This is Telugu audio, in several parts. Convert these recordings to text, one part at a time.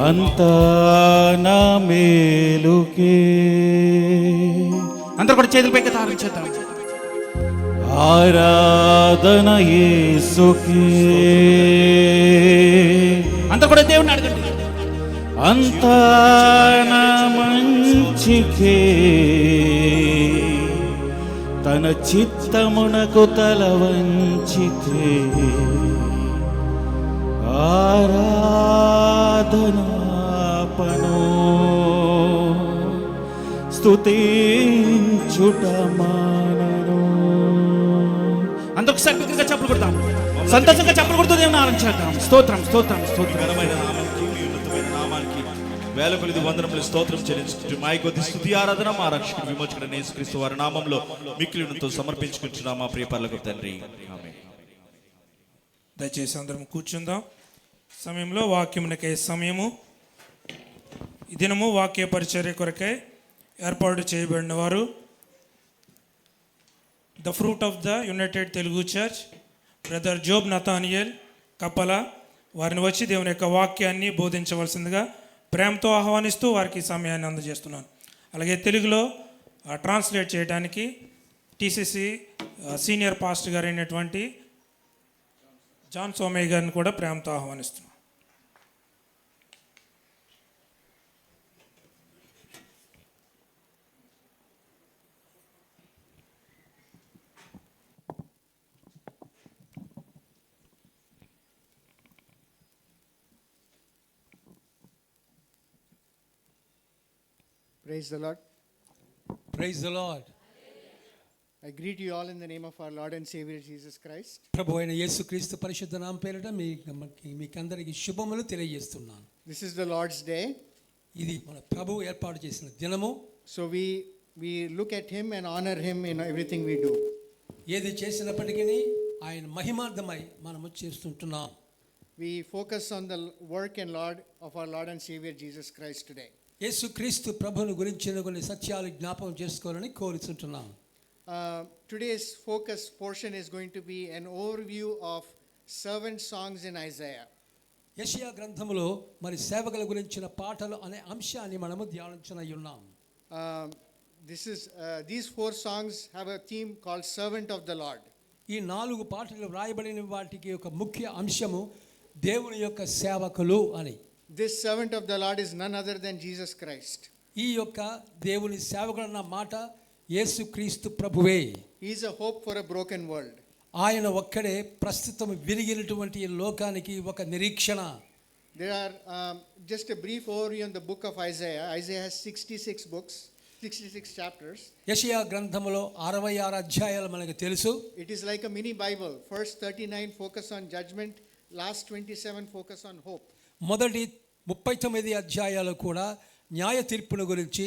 అంతా నా మేలుకే. అందరూ కూడా చేతులు పైకి తారించేద్దాం. ఆరాధన యేసుకే. అందరూ కూడా దేవుని అడగండి. అంతా నా మంచికే, తన చిత్తమునకు తల వంచితే. ఆరాధనాపను స్తుతించుట మానను. అందరూ సక్రియంగా చప్పలు కొడతాం, సంతోషంగా చప్పలు కొడుతూ దేవుని ఆరాధించేద్దాం. స్తోత్రం స్తోత్రం స్తోత్రం. ఘనమైన నామానికి, మీ ఉన్నతమైన నామానికి వేల కొలది వందనములు స్తోత్రం చెల్లించుకుంటూ మా కొద్ది స్తుతి ఆరాధన మా రక్షకుడు విమోచకుడైన యేసుక్రీస్తు వారి నామంలో మిక్కిలితో సమర్పించుకుంటున్నాం మా ప్రియ పరలోక తండ్రి. ఆమేన్. దయచేసి అందరం కూర్చుందాం. సమయంలో వాక్యమునకై సమయము. ఈ దినము వాక్య పరిచర్య కొరకై ఏర్పాటు చేయబడిన వారు the fruit of the united Telugu church brother Job Nathaniel Kappala వారిని వచ్చి దేవుని యొక్క వాక్యాన్ని బోధించవలసిందిగా ప్రేమతో ఆహ్వానిస్తూ వారికి సమయాన్ని అందజేస్తున్నాను. అలాగే తెలుగులో ట్రాన్స్లేట్ చేయడానికి టీసీసీ సీనియర్ పాస్టర్ గారు అయినటువంటి జాన్ సోమయ్య గారిని కూడా ప్రేమతో ఆహ్వానిస్తున్నాను. Praise the Lord. Praise the Lord. I greet you all in the name of our Lord and Savior Jesus Christ. ప్రభు అయిన యేసుక్రీస్తు పరిశుద్ధ నామం పేరిట మీకందరికీ శుభములు తెలియజేస్తున్నాను. This is the Lord's day. ఇది మన ప్రభువు ఏర్పాటు చేసిన దినము. So we look at him and honor him in everything we do. ఏది చేసినప్పటికీ ఆయన మహిమార్థమై మనము చేస్తుంటున్నాం. We focus on the work and Lord of our Lord and Savior Jesus Christ today. యేసుక్రీస్తు ప్రభువును గురించిన కొన్ని సత్యాలు జ్ఞాపకం చేసుకోవాలని కోరుచుంటున్నాం. Today's focus portion is going to be an overview of servant songs in Isaiah. యెషయా గ్రంథములో మరి సేవకుల గురించిన పాటలు అనే అంశాన్ని మనము ధ్యానించనయ్యున్నాం. These 4 songs have a theme called Servant of the Lord. ఈ 4 పాటలు వ్రాయబడిన వాటికి ఒక ముఖ్య అంశము దేవుని యొక్క సేవకులు అని. This servant of the Lord is none other than Jesus Christ. ఈ యొక్క దేవుని సేవకులన్న మాట యేసుక్రీస్తు ప్రభువే. He is a hope for a broken world. ఆయన ఒక్కడే ప్రస్తుతం విరిగినటువంటి లోకానికి ఒక నిరీక్షణ. There are just a brief overview on the book of Isaiah. Isaiah has 66 books, 66 chapters. యెషయా గ్రంథములో 66 అధ్యాయాలు మనకు తెలుసు. It is like a mini Bible. First 39 focus on judgment, last 27 focus on hope. మొదటి 39 అధ్యాయాలు కూడా న్యాయ తీర్పును గురించి,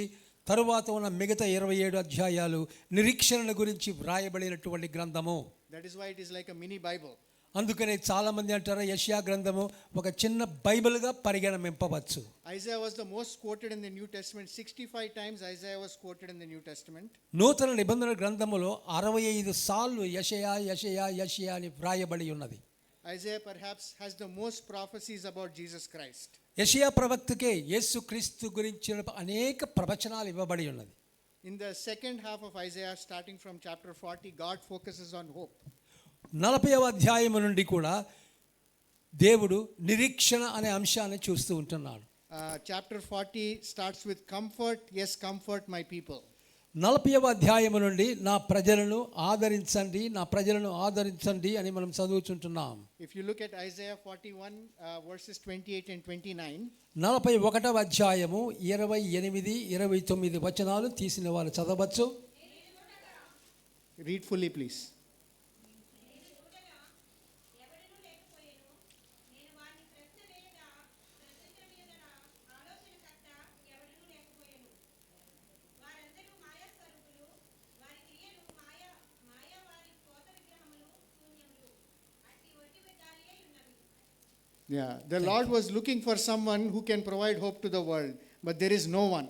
తరువాత ఉన్న మిగతా 27 అధ్యాయాలు నిరీక్షణ గురించి వ్రాయబడినటువంటి గ్రంథము. That is why it is like a mini Bible. అందుకనే చాలా మంది అంటారు యెషయా గ్రంథము ఒక చిన్న బైబిల్గా పరిగణింపవచ్చు. Isaiah was the most quoted in the New Testament. 65 times Isaiah was quoted in the New Testament. నూతన నిబంధన గ్రంథములో 65 సార్లు యెషయా యెషయా యెషయా అని వ్రాయబడి ఉన్నది. Isaiah perhaps has the most prophecies about Jesus Christ. యెషయా ప్రవక్తకే యేసుక్రీస్తు గురించిన అనేక ప్రవచనాలు ఇవ్వబడి ఉన్నది. In the second half of Isaiah, starting from chapter 40, God focuses on hope. 40వ అధ్యాయము నుండి కూడా దేవుడు నిరీక్షణ అనే అంశాన్ని చూస్తూ ఉంటున్నాడు. Chapter 40 starts with comfort, yes, comfort my people. 40వ అధ్యాయము నుండి నా ప్రజలను ఆదరించండి, నా ప్రజలను ఆదరించండి అని మనం చదువుతుంటున్నాం. If you look at Isaiah 41 verses 28 and 29, 41వ అధ్యాయము 28, 29 వచనాలు తీసిన వారు చదవచ్చు. read fully please. Yeah, the Lord was looking for someone who can provide hope to the world, but there is no one.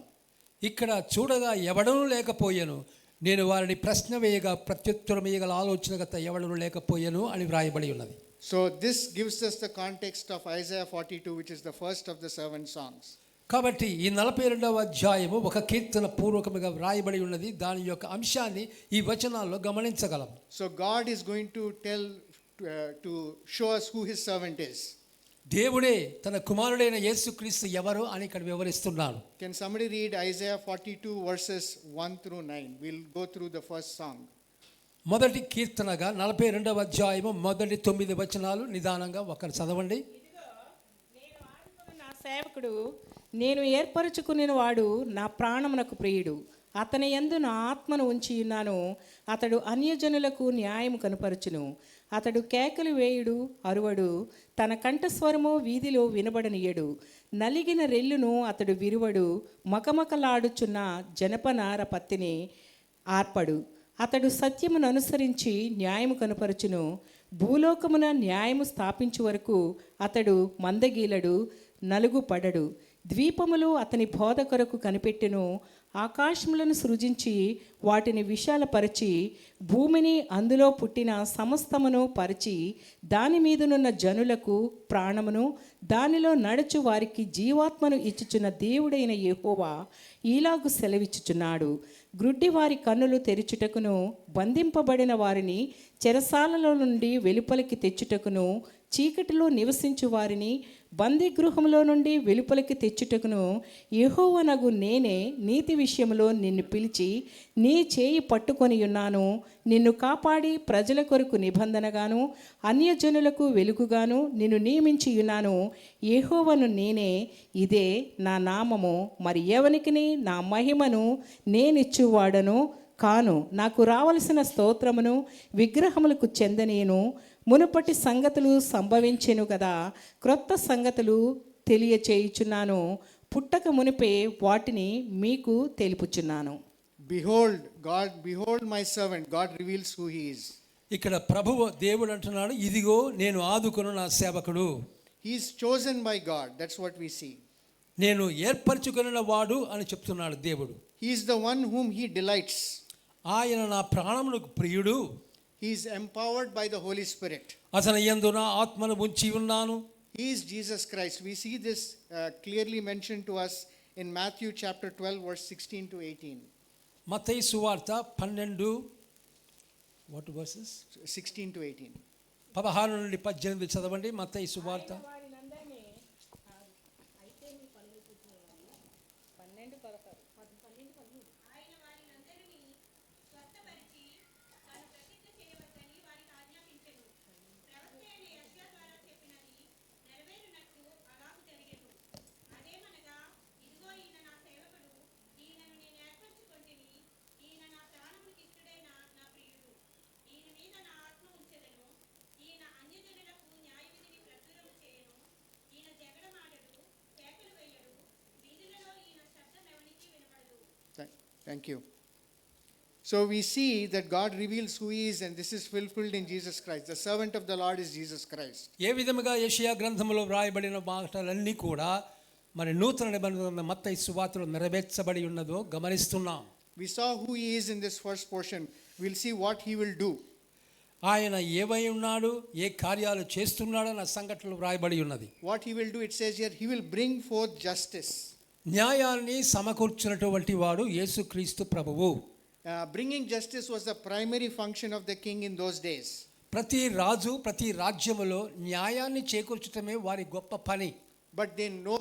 ఇక్కడ చూడగా ఎవడనూ లేకపోయెను, నేను వారిని ప్రశ్న వేయగా ప్రత్యుత్తరం వేయగల ఆలోచనగత ఎవడనూ లేకపోయెను అని వ్రాయబడి ఉన్నది. So this gives us the context of Isaiah 42, which is the first of the servant songs. కాబట్టి ఈ 42వ అధ్యాయము ఒక కీర్తన పూర్వకముగా వ్రాయబడి ఉన్నది. దాని యొక్క అంశాన్ని ఈ వచనాల్లో గమనించగలం. So God is going to to show us who his servant is. దేవుడే తన కుమారుడైన యేసుక్రీస్తు ఎవరు అని ఇక్కడ వివరిస్తున్నాడు. Can somebody read Isaiah 42 verses 1 through 9? We'll go through the first song. మొదటి కీర్తనగా 42వ అధ్యాయము మొదటి 9 వచనాలు నిదానంగా ఒకరు చదవండి. నేను ఆడుకున్న నా సేవకుడు, నేను ఏర్పరచుకున్న వాడు నా ప్రాణమునకు ప్రియుడు. అతని యందు నా ఆత్మను ఉంచి ఉన్నాను. అతడు అన్యజనులకు న్యాయము కనుపరచును. అతడు కేకలు వేయుడు, అరువడు. తన కంఠస్వరము వీధిలో వినబడనీయడు. నలిగిన రెల్లును అతడు విరువడు. మకమకలాడుచున్న జనపనార పత్తిని ఆర్పడు. అతడు సత్యమును అనుసరించి న్యాయము కనుపరచును. భూలోకమున న్యాయము స్థాపించు వరకు అతడు మందగీలడు, నలుగుపడడు. ద్వీపములు అతని బోధ కొరకు కనిపెట్టెను. ఆకాశములను సృజించి వాటిని విశాలపరిచి భూమిని అందులో పుట్టిన సమస్తమును పరిచి దాని మీదనున్న జనులకు ప్రాణమును దానిలో నడుచు వారికి జీవాత్మను ఇచ్చుచున్న దేవుడైన యెహోవా ఈలాగు సెలవిచ్చుచున్నాడు. గ్రుడ్డి వారి కన్నులు తెరుచుటకును, బంధింపబడిన వారిని చెరసాలలో నుండి వెలుపలికి తెచ్చుటకును, చీకటిలో నివసించు వారిని బందీగృహంలో నుండి వెలుపలికి తెచ్చుటకును యెహోవానగు నేనే నీతి విషయంలో నిన్ను పిలిచి నీ చేయి పట్టుకొని ఉన్నాను. నిన్ను కాపాడి ప్రజల కొరకు నిబంధనగాను అన్యజనులకు వెలుగుగాను నిన్ను నియమించి ఉన్నాను. యెహోవాను నేనే, ఇదే నా నామము. మరి ఎవనికిని నా మహిమను నేనిచ్చువాడను కాను. నాకు రావలసిన స్తోత్రమును విగ్రహములకు చెందనేను. మునుపటి సంగతులు సంభవించెను కదా, క్రొత్త సంగతులు తెలియచేయుచున్నాను. పుట్టక మునిపే వాటిని మీకు తెలుపుచున్నాను. Behold my servant. God reveals who he is. ఇక్కడ ప్రభువు దేవుడు అంటున్నాడు, ఇదిగో నేను ఆదుకొను నా సేవకుడు. He is chosen by God. That's what we see. నేను ఏర్పరచుకొనిన వాడు అని చెప్తున్నాడు దేవుడు. He is the one whom he delights. ఆయన నా ప్రాణమునకు ప్రియుడు. He is empowered by the Holy Spirit. అతని యందు నా ఆత్మను ఉంచి ఉన్నాను. He is Jesus Christ. We see this clearly mentioned to us in Matthew chapter 12 verse 16 to 18. మత్తయి సువార్త 12 what verses 16 to 18. 16 నుండి 18 చదవండి. మత్తయి సువార్త Thank you. So we see that God reveals who he is, and this is fulfilled in Jesus Christ. The servant of the Lord is Jesus Christ. ఏ విధముగా యెషయా గ్రంథములో వ్రాయబడిన మాటలన్నీ కూడా మరి నూతన నిబంధన మత్తయి సువార్తలో నెరవేర్చబడి ఉన్నదో గమనిస్తున్నాం. We saw who he is in this first portion. We'll see what he will do. ఆయన ఏమై ఉన్నాడు, ఏ కార్యాలు చేస్తున్నాడు అన్న సంఘటనలు వ్రాయబడి ఉన్నది. What he will do, it says here, he will bring forth justice. న్యాయాన్ని సమకూర్చినటువంటి వాడు యేసుక్రీస్తు ప్రభువు. Bringing justice was the primary function of the king in those days. ప్రతి రాజు ప్రతి రాజ్యములో న్యాయాన్ని చేకూర్చటమే వారి గొప్ప పని. But then no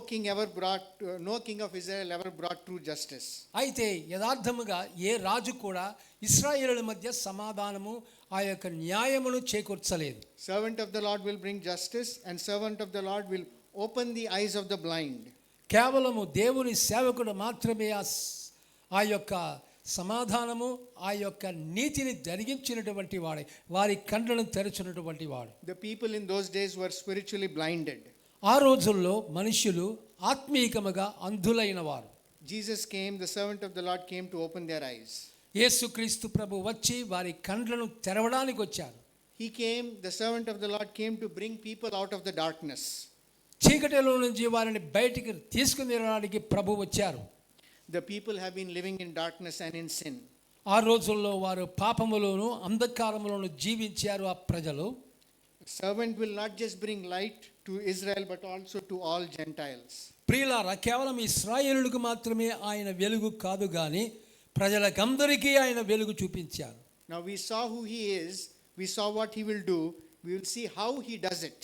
king of Israel ever brought true justice. అయితే యథార్థముగా ఏ రాజు కూడా ఇశ్రాయేలుల మధ్య సమాధానము ఆ యొక్క న్యాయమును చేకూర్చలేదు. Servant of the Lord will bring justice, and servant of the Lord will open the eyes of the blind. కేవలము దేవుని సేవకుడు మాత్రమే ఆ యొక్క సమాధానము ఆ యొక్క నీతిని జరిగించినటువంటి వాడే, వారి కళ్ళను తెరచినటువంటి వాడు. The people in those days were spiritually blinded. ఆ రోజుల్లో మనుష్యులు ఆత్మీయముగా అంధులైన వారు. Jesus came, the servant of the Lord came to open their eyes. యేసుక్రీస్తు ప్రభు వచ్చి వారి కళ్ళను తెరవడానికి వచ్చారు. He came, the servant of the Lord came to bring people out of the darkness. చీకటిలో నుంచి వారిని బయటికి తీసుకుని రావడానికి ప్రభు వచ్చారు. The people have been living in darkness and in sin. ఆ రోజుల్లో వారు పాపములోను అంధకారములోను జీవించారు ఆ ప్రజలు. Servant will not just bring light to Israel, but also to all Gentiles. ప్రియులారా, కేవలం ఇశ్రాయేలులకు మాత్రమే ఆయన వెలుగు కాదు కానీ ప్రజలకందరికీ ఆయన వెలుగు చూపించారు. Now we saw who he is, we saw what he will do, we will see how he does it.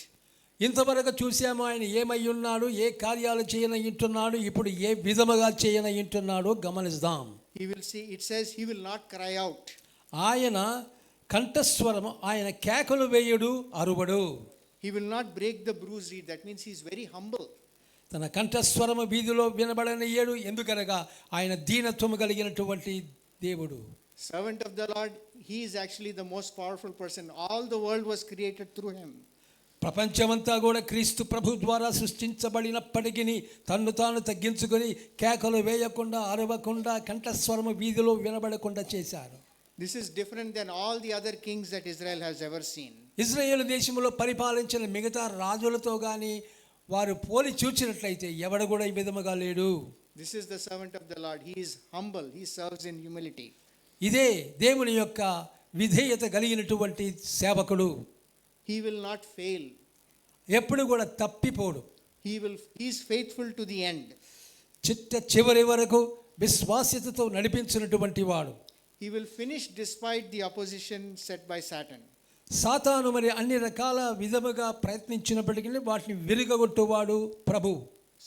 ఇంతవరకు చూసాము ఆయన ఏమై ఉన్నాడు, ఏ కార్యాలు చేయనయింటున్నాడు, ఇప్పుడు ఏ విధముగా చేయనయింటున్నాడో గమనిద్దాం. He will see, it says he will not cry out. ఆయన కంఠస్వరము, ఆయన కేకలు వేయుడు, అరువడు. He will not break the bruised reed. That means he is very humble. తన కంఠస్వరము వీధిలో వినబడనయ్యాడు, ఎందుకనగా ఆయన దీనత్వము కలిగినటువంటి దేవుడు. Servant of the Lord, he is actually the most powerful person. All the world was created through him. ప్రపంచమంతా కూడా క్రీస్తు ప్రభు ద్వారా సృష్టించబడినప్పటికీ తన్ను తాను తగ్గించుకొని కేకలు వేయకుండా, అరవకుండా, కంఠస్వరము వీధిలో వినబడకుండా చేశారు. This is different than all the other kings that Israel has ever seen. Israel దేశంలో పరిపాలించిన మిగతా రాజులతో కానీ వారు పోలి చూచినట్లయితే ఎవడు కూడా ఈ విధముగా లేడు. This is the servant of the Lord. He is humble. He serves in humility. ఇదే దేవుని యొక్క విధేయత కలిగినటువంటి సేవకుడు. He will not fail. ఎప్పుడు కూడా తప్పిపోడు. He is faithful to the end. చివరి వరకు విశ్వాస్యతతో నడిపించినటువంటి వాడు. He will finish despite the opposition set by Satan. సాతాను మరి అన్ని రకాల విధముగా ప్రయత్నించినప్పటికీ వాటిని విరుగగొట్టువాడు ప్రభు.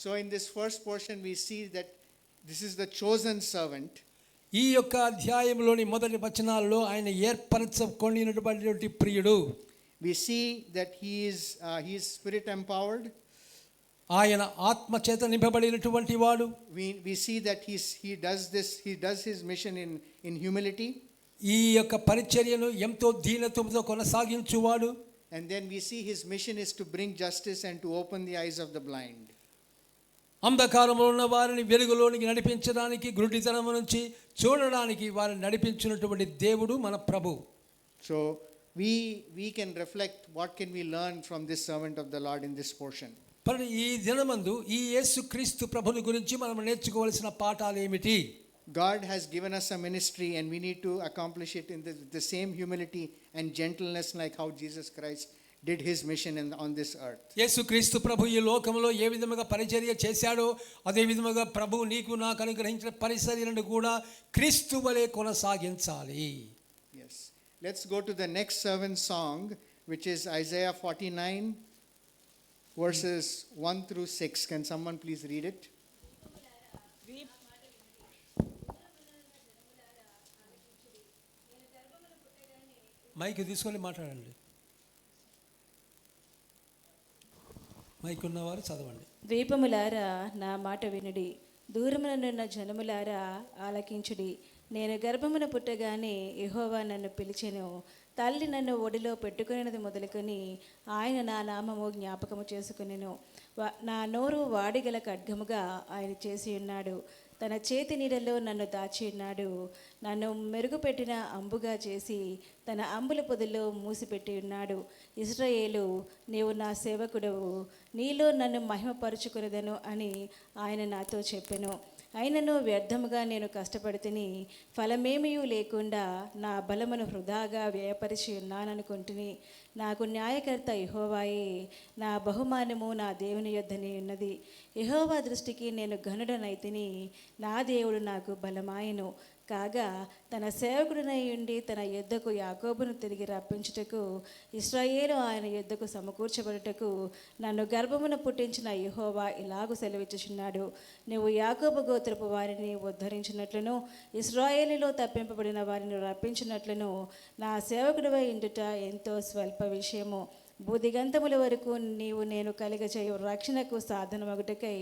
So in this first portion we see that this is the chosen servant. ఈ యొక్క అధ్యాయంలోని మొదటి వచనాల్లో ఆయన ఏర్పరచుకొనినటువంటి ప్రియుడు. We see that he is spirit empowered. ఆయన ఆత్మ చేత నింపబడినటువంటి వాడు. We see that he does his mission in humility. ఈ యొక్క పరిచర్యను ఎంతో దీనత్వంతో కొనసాగించువాడు. And then we see his mission is to bring justice and to open the eyes of the blind. అంధకారంలో ఉన్న వారిని వెలుగులోనికి నడిపించడానికి, గుడ్డితనము నుంచి చూడడానికి వారిని నడిపించినటువంటి దేవుడు మన ప్రభు. So we can reflect what can we learn from this servant of the Lord in this portion. మరి ఈ దినమందు ఈ యేసుక్రీస్తు ప్రభుని గురించి మనం నేర్చుకోవాల్సిన పాఠాలు ఏమిటి? God has given us a ministry and we need to accomplish it in the same humility and gentleness like how Jesus Christ did his mission on this earth. యేసుక్రీస్తు ప్రభు ఈ లోకంలో ఏ విధముగా పరిచర్య చేశాడో అదే విధముగా ప్రభు నీకు నాకు అనుగ్రహించిన పరిచర్యను కూడా క్రీస్తు వలె కొనసాగించాలి. Yes. Let's go to the next servant song, which is Isaiah 49 verses 1 through 6. Can someone please read it? Mic తీసుకొని మాట్లాడండి. మైక్ ఉన్నవారు చదవండి. ద్వీపములారా నా మాట వినుడి, దూరముననున్న జనములారా ఆలకించుడి. నేను గర్భమున పుట్టగానే యెహోవా నన్ను పిలిచెను, తల్లి నన్ను ఒడిలో పెట్టుకునేది మొదలుకొని ఆయన నా నామము జ్ఞాపకము చేసుకునెను. నా నోరు వాడిగల ఖడ్గముగా ఆయన చేసి ఉన్నాడు, తన చేతి నీడలో నన్ను దాచి ఉన్నాడు. నన్ను మెరుగుపెట్టిన అంబుగా చేసి తన అంబుల పొదలో మూసిపెట్టి ఉన్నాడు. ఇశ్రాయేలు, నీవు నా సేవకుడవు, నీలో నన్ను మహిమపరుచుకునేదను అని ఆయన నాతో చెప్పెను. అయినను వ్యర్థముగా నేను కష్టపడితిని, ఫలమేమీ లేకుండా నా బలమును వృధాగా వ్యయపరిచి ఉన్నాననుకుంటుని. నాకు న్యాయకర్త యెహోవాయే, నా బహుమానము నా దేవుని యొద్దనే ఉన్నది. యెహోవా దృష్టికి నేను ఘనుడనైతిని, నా దేవుడు నాకు బలమాయను. కాగా తన సేవకుడినై ఉండి తన యొద్దకు యాకోబును తిరిగి రప్పించుటకు, ఇశ్రాయేలు ఆయన యొద్దకు సమకూర్చబడుటకు నన్ను గర్భమున పుట్టించిన యెహోవా ఇలాగు సెలవిచ్చుచున్నాడు. నువ్వు యాకోబు గోత్రపు వారిని ఉద్ధరించినట్లును, ఇశ్రాయేలులో తప్పింపబడిన వారిని రప్పించినట్లును నా సేవకుడివై ఉండుట ఎంతో స్వల్ప విషయము. బుద్ధిగంతముల వరకు నీవు నేను కలిగచేయు రక్షణకు సాధనమగుటకై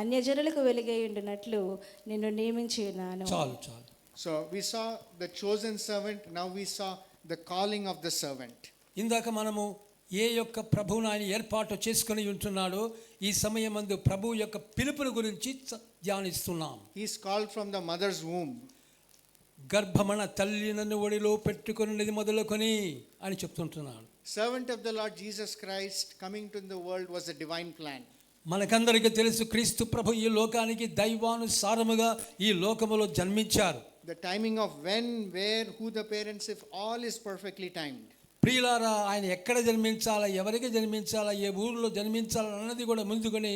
అన్యజనులకు వెలుగై ఉండినట్లు నిన్ను నియమించి ఉన్నాను. చాలు చాలు. So we saw the chosen servant, now we saw the calling of the servant. ఇందాక మనము ఏ యొక్క ప్రభువును ఆయన ఏర్పాటు చేసుకొని ఉంటున్నాడో ఈ సమయమందు ప్రభు యొక్క పిలుపుని గురించి ధ్యానిస్తున్నాం. He is called from the mother's womb. గర్భమన తల్లి నన్ను ఒడిలో పెట్టుకున్నది మొదలుకొని అని చెప్తుంటున్నాడు. Servant of the Lord Jesus Christ coming to the world was a divine plan. మనకందరికీ తెలుసు క్రీస్తు ప్రభు ఈ లోకానికి దైవానుసారముగా ఈ లోకములో జన్మించారు. The timing of when, where, who the parents, if all is perfectly timed. ప్రియులారా, ఆయన ఎక్కడ జన్మించాలా, ఎవరికి జన్మించాలా, ఏ ఊరిలో జన్మించాలా అన్నది కూడా ముందుకొని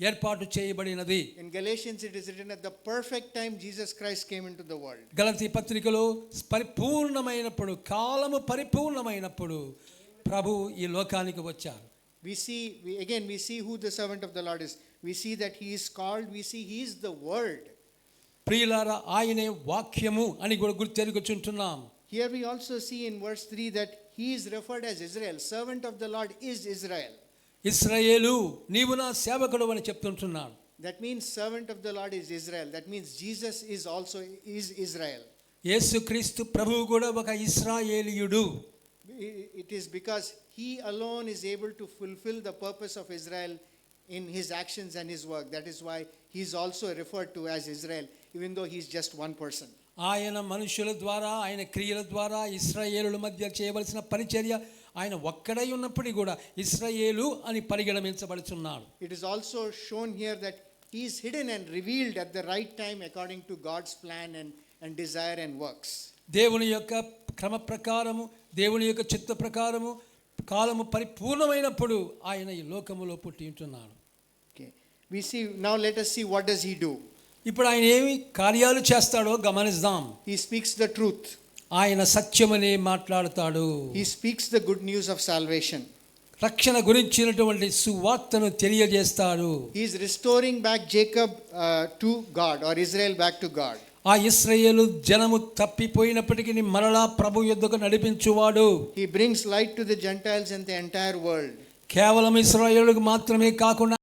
ఏర్పాటు చేయబడినది. In Galatians it is written at the perfect time Jesus Christ came into the world. గలతీ పత్రికలో పరిపూర్ణమైనప్పుడు, కాలము పరిపూర్ణమైనప్పుడు ప్రభు ఈ లోకానికి వచ్చారు. We see who the servant of the Lord is. We see that he is called, we see he is the word. ప్రియులారా, ఆయనే వాక్యము అని కూడా గుర్తెరుగుచుంటున్నాం. Here we also see in verse 3 that he is referred as Israel. Servant of the Lord is Israel. ఇశ్రాయేలు, నీవు నా సేవకుడు అని చెప్తుంటున్నాడు. That means servant of the Lord is Israel. That means Jesus is also Israel. యేసుక్రీస్తు ప్రభువు కూడా ఒక ఇశ్రాయేలీయుడు. It is because he alone is able to fulfill the purpose of Israel in his actions and his work. That is why he is also referred to as Israel, even though he is just one person. ఆయన మనుషుల ద్వారా, ఆయన క్రియల ద్వారా ఇశ్రాయేలుల మధ్య చేయవలసిన పరిచర్య ఆయన ఒక్కడై ఉన్నప్పటికీ కూడా ఇశ్రాయేలు అని పరిగణించబడుచున్నాడు. It is also shown here that he is hidden and revealed at the right time according to God's plan and desire and works. దేవుని యొక్క క్రమ ప్రకారము, దేవుని యొక్క చిత్త ప్రకారము కాలము పరిపూర్ణమైనప్పుడు ఆయన ఈ లోకములో పుట్టి ఉంటున్నాడు. Okay. Now let us see what does he do. ఇప్పుడు ఆయన ఏమి కార్యాలు చేస్తాడో గమనిద్దాం. He speaks the truth. ఆయన సత్యమని మాట్లాడతాడు. He speaks the good news of salvation. రక్షణ గురించినటువంటి సువార్తను తెలియజేస్తాడు. He is restoring back Jacob to God, or Israel back to God. ఆ ఇశ్రాయేలు జనము తప్పిపోయినప్పటికీ మరలా ప్రభు యొద్దకు నడిపించువాడు. He brings light to the Gentiles and the entire world. కేవలం ఇశ్రాయేలుకు మాత్రమే కాకుండా